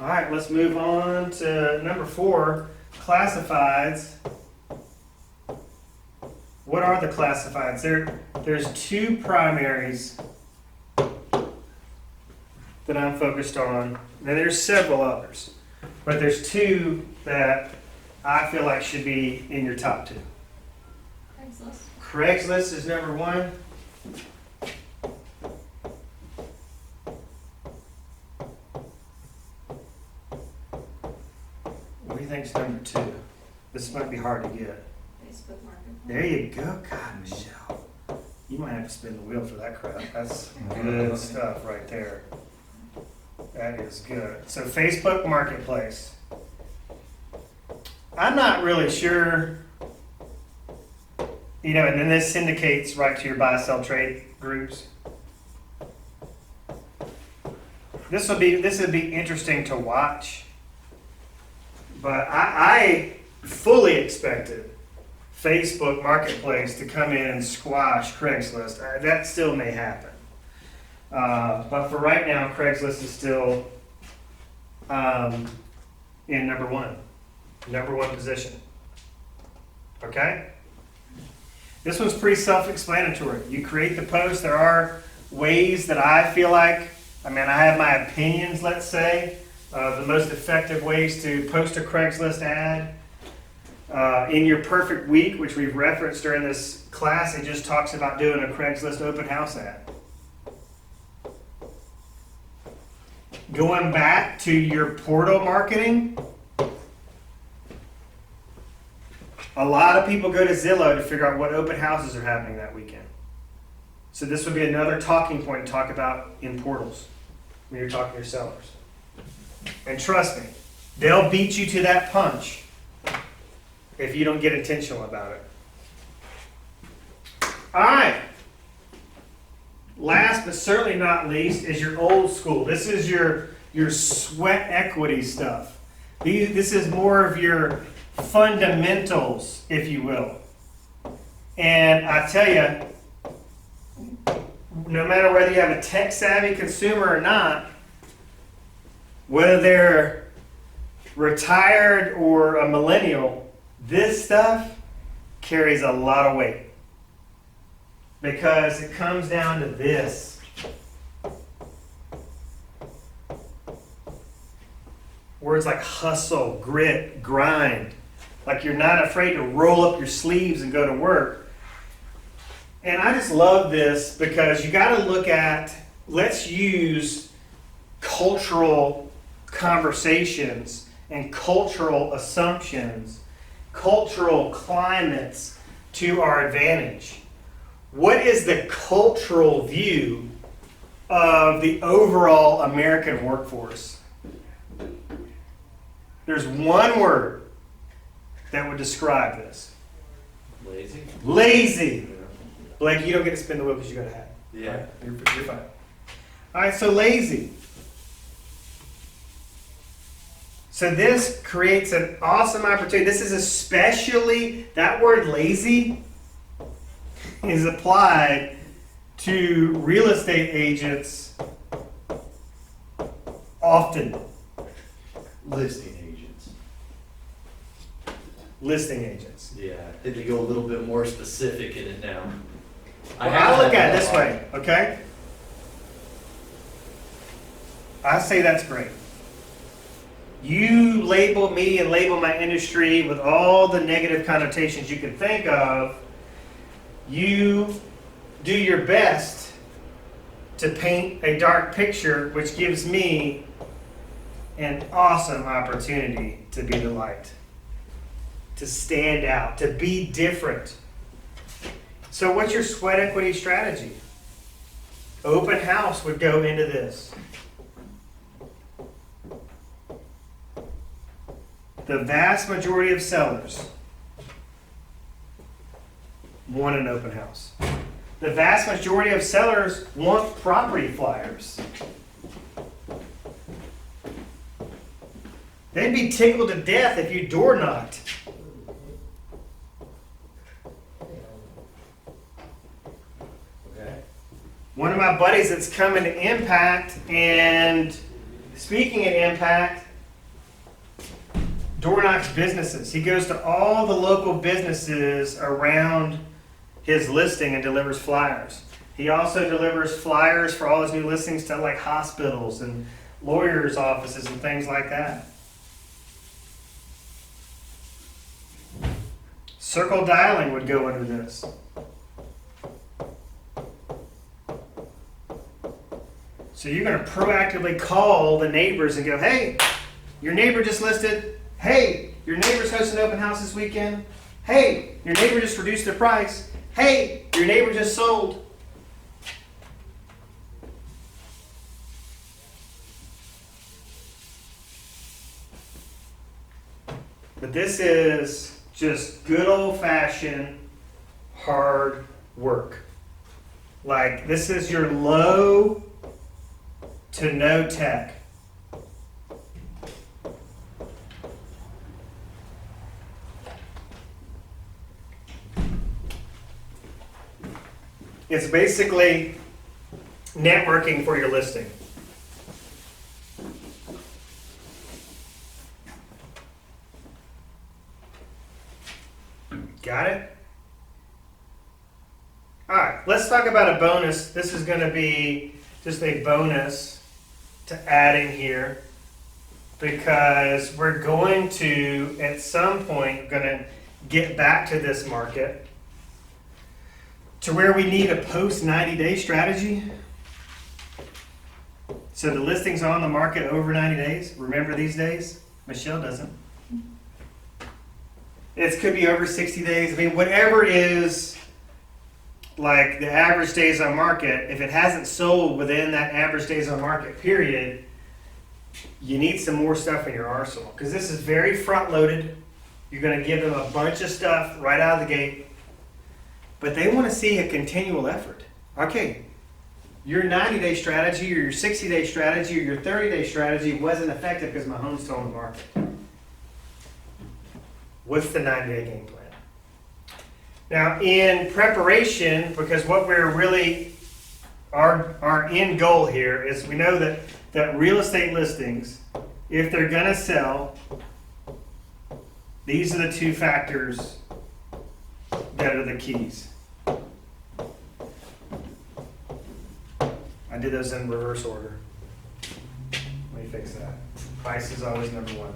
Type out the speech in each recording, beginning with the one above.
All right, let's move on to number 4, classifieds. What are the classifieds? There's 2 primaries that I'm focused on. Now there's several others, but there's 2 that I feel like should be in your top 2. Craigslist. Craigslist is number 1. What do you think's number 2? This might be hard to get. Facebook Marketplace. There you go. God, Michelle. You might have to spin the wheel for that crap. That's good stuff right there. That is good. So Facebook Marketplace. I'm not really sure, and then this syndicates right to your buy, sell, trade groups. This would be interesting to watch, but I fully expected Facebook Marketplace to come in and squash Craigslist. That still may happen. But for right now, Craigslist is still in number one position. Okay? This one's pretty self-explanatory. You create the post. There are ways that I feel like, I have my opinions, let's say, the most effective ways to post a Craigslist ad. In your perfect week, which we've referenced during this class, it just talks about doing a Craigslist open house ad. Going back to your portal marketing, a lot of people go to Zillow to figure out what open houses are happening that weekend. So this would be another talking point to talk about in portals when you're talking to your sellers. And trust me, they'll beat you to that punch if you don't get intentional about it. All right. Last but certainly not least is your old school. This is your sweat equity stuff. This is more of your fundamentals, if you will. And I tell you, no matter whether you have a tech-savvy consumer or not, whether they're retired or a millennial, this stuff carries a lot of weight. Because it comes down to this. Words like hustle, grit, grind. Like you're not afraid to roll up your sleeves and go to work. And I just love this because you got to look at, let's use cultural conversations and cultural assumptions, cultural climates to our advantage. What is the cultural view of the overall American workforce? There's one word that would describe this. Lazy. Lazy. Blake, you don't get to spin the wheel because you got a hat. Yeah. Right? You're fine. All right, so lazy. So this creates an awesome opportunity. This is especially, that word lazy is applied to real estate agents often. Listing agents. Listing agents. Yeah, I think they go a little bit more specific in it now. Well, I look at it this way, okay? I say that's great. You label me and label my industry with all the negative connotations you can think of. You do your best to paint a dark picture, which gives me an awesome opportunity to be the light, to stand out, to be different. So what's your sweat equity strategy? Open house would go into this. The vast majority of sellers want an open house. The vast majority of sellers want property flyers. They'd be tickled to death if you door knocked. Okay. One of my buddies that's coming to Impact, and speaking at Impact, door knocks businesses. He goes to all the local businesses around his listing and delivers flyers. He also delivers flyers for all his new listings to like hospitals and lawyers' offices and things like that. Circle dialing would go under this. So you're going to proactively call the neighbors and go, hey, your neighbor just listed. Hey, your neighbor's hosting an open house this weekend. Hey, your neighbor just reduced their price. Hey, your neighbor just sold. But this is just good old-fashioned hard work. Like, this is your low to no tech. It's basically networking for your listing. Got it? All right, let's talk about a bonus. This is going to be just a bonus to add in here because we're going to, at some point, going to get back to this market to where we need a post 90-day strategy. So the listing's on the market over 90 days. Remember these days? Michelle doesn't. It could be over 60 days. I mean, whatever is like the average days on market, if it hasn't sold within that average days on market period, you need some more stuff in your arsenal. Because this is very front loaded. You're going to give them a bunch of stuff right out of the gate. But they want to see a continual effort. Okay, your 90-day strategy or your 60-day strategy or your 30-day strategy wasn't effective because my home's still on the market. What's the 90-day game plan? Now, in preparation, because what we're really, our end goal here is we know that real estate listings, if they're going to sell, these are the two factors that are the keys. I did those in reverse order. Let me fix that. Price is always number one.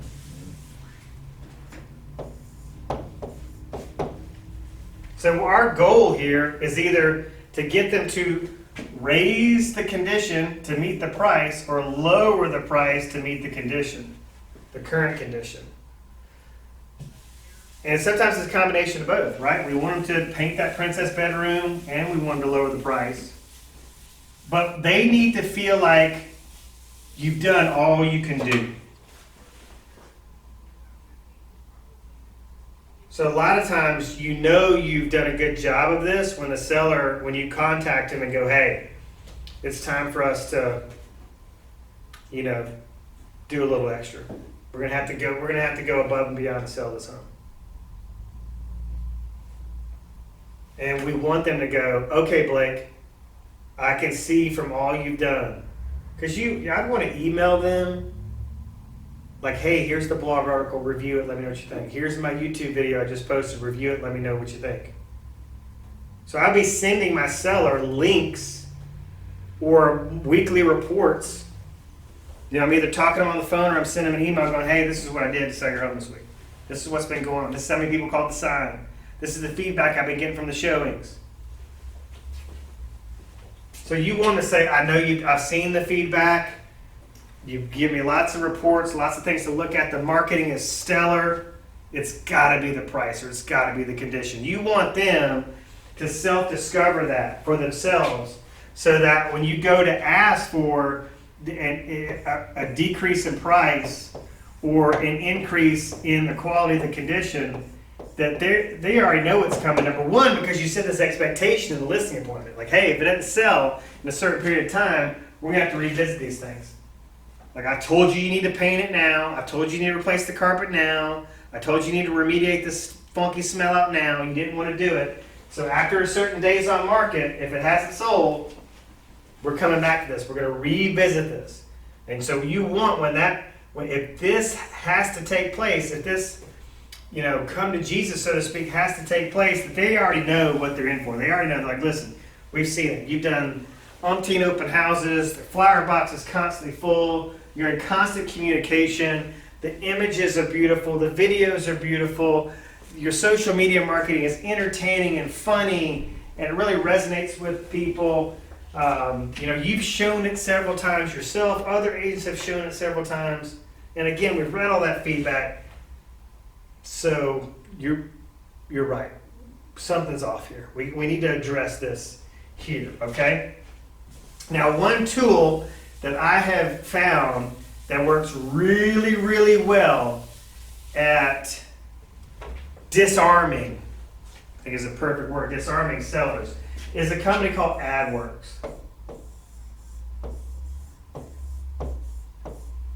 So our goal here is either to get them to raise the condition to meet the price or lower the price to meet the condition, the current condition. And sometimes it's a combination of both, right? We want them to paint that princess bedroom and we want them to lower the price. But they need to feel like you've done all you can do. So a lot of times you know you've done a good job of this when the seller, when you contact him and go, hey, it's time for us to, do a little extra. We're gonna have to go above and beyond to sell this home. And we want them to go, okay, Blake, I can see from all you've done. Because I'd want to email them like, hey, here's the blog article, review it, let me know what you think. Here's my YouTube video I just posted, review it, let me know what you think. So I'd be sending my seller links or weekly reports. I'm either talking to them on the phone or I'm sending them an email going, hey, this is what I did to sell your home this week. This is what's been going on. This is how many people called to sign. This is the feedback I've been getting from the showings. So you want to say, I've seen the feedback. You give me lots of reports, lots of things to look at. The marketing is stellar. It's got to be the price or it's got to be the condition. You want them to self-discover that for themselves so that when you go to ask for a decrease in price or an increase in the quality of the condition, that they already know what's coming. Number one, because you set this expectation in the listing appointment. Like, hey, if it doesn't sell in a certain period of time, we're going to have to revisit these things. Like, I told you need to paint it now. I told you need to replace the carpet now. I told you need to remediate this funky smell out now. You didn't want to do it. So after a certain days on market, if it hasn't sold, we're coming back to this. We're going to revisit this. And so you want, when If this has to take place, if this, come to Jesus, so to speak, has to take place, that they already know what they're in for. They already know, like, listen, we've seen it. You've done umpteen open houses, the flower box is constantly full, you're in constant communication, the images are beautiful, the videos are beautiful, your social media marketing is entertaining and funny, and it really resonates with people. You've shown it several times yourself, other agents have shown it several times, and again, we've read all that feedback. So you're right. Something's off here. We need to address this here, okay? Now, one tool that I have found that works really, really well at disarming, I think is a perfect word, disarming sellers, is a company called AdWorks.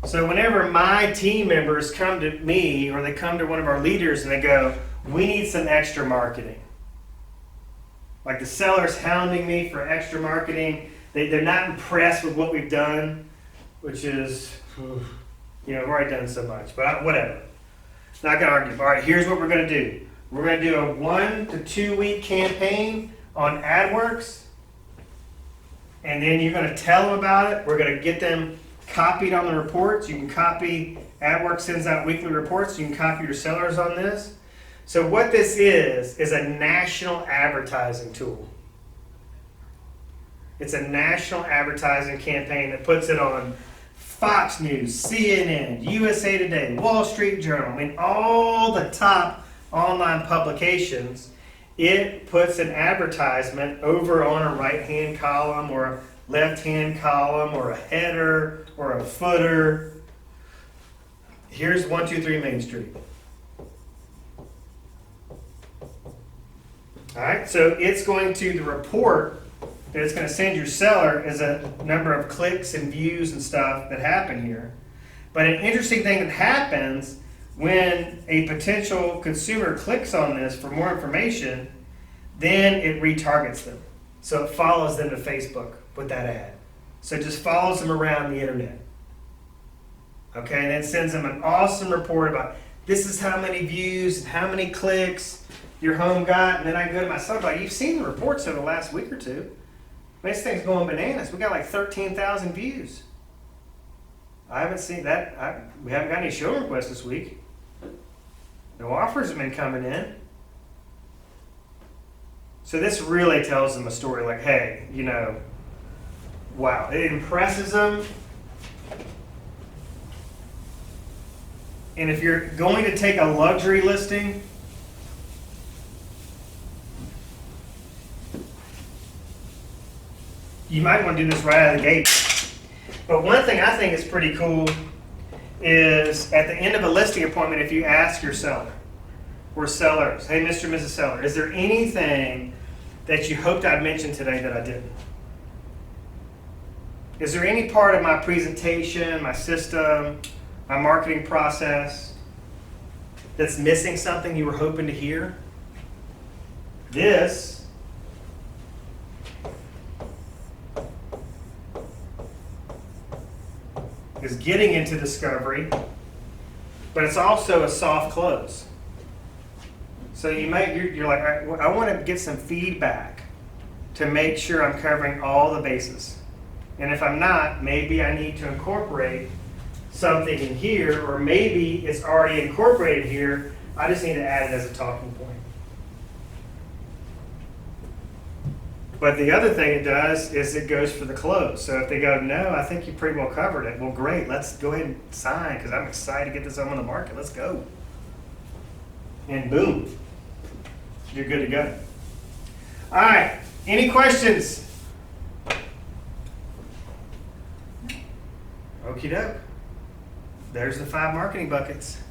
So whenever my team members come to me or they come to one of our leaders and they go, we need some extra marketing. Like the seller's hounding me for extra marketing. They're not impressed with what we've done, which is, we've already done so much, but whatever. Not going to argue. All right, here's what we're going to do. We're going to do a 1 to 2 week campaign on AdWorks, and then you're going to tell them about it. We're going to get them copied on the reports. You can copy, AdWorks sends out weekly reports. You can copy your sellers on this. So what this is a national advertising tool. It's a national advertising campaign that puts it on Fox News, CNN, USA Today, Wall Street Journal, all the top online publications. It puts an advertisement over on a right-hand column or a left-hand column or a header or a footer. Here's 123 Main Street. All right, so it's going to, the report that it's going to send your seller is a number of clicks and views and stuff that happen here. But an interesting thing that happens when a potential consumer clicks on this for more information, then it retargets them. So it follows them to Facebook with that ad. So it just follows them around the internet. Okay, and then sends them an awesome report about this is how many views and how many clicks your home got. And then I go to my son, like, you've seen the reports over the last week or two. This thing's going bananas. We got like 13,000 views. I haven't seen that. We haven't got any showroom requests this week. No offers have been coming in. So this really tells them a story like, hey, wow, it impresses them. And if you're going to take a luxury listing, you might want to do this right out of the gate. But one thing I think is pretty cool is at the end of a listing appointment, if you ask your seller or sellers, hey, Mr. and Mrs. Seller, is there anything that you hoped I'd mention today that I didn't? Is there any part of my presentation, my system, my marketing process that's missing something you were hoping to hear? This is getting into discovery, but it's also a soft close. So you're like, I want to get some feedback to make sure I'm covering all the bases. And if I'm not, maybe I need to incorporate something in here, or maybe it's already incorporated here. I just need to add it as a talking point. But the other thing it does is it goes for the close. So if they go, no, I think you pretty well covered it. Well, great. Let's go ahead and sign because I'm excited to get this on the market. Let's go. And boom, you're good to go. All right. Any questions? Okie doke. There's the 5 marketing buckets.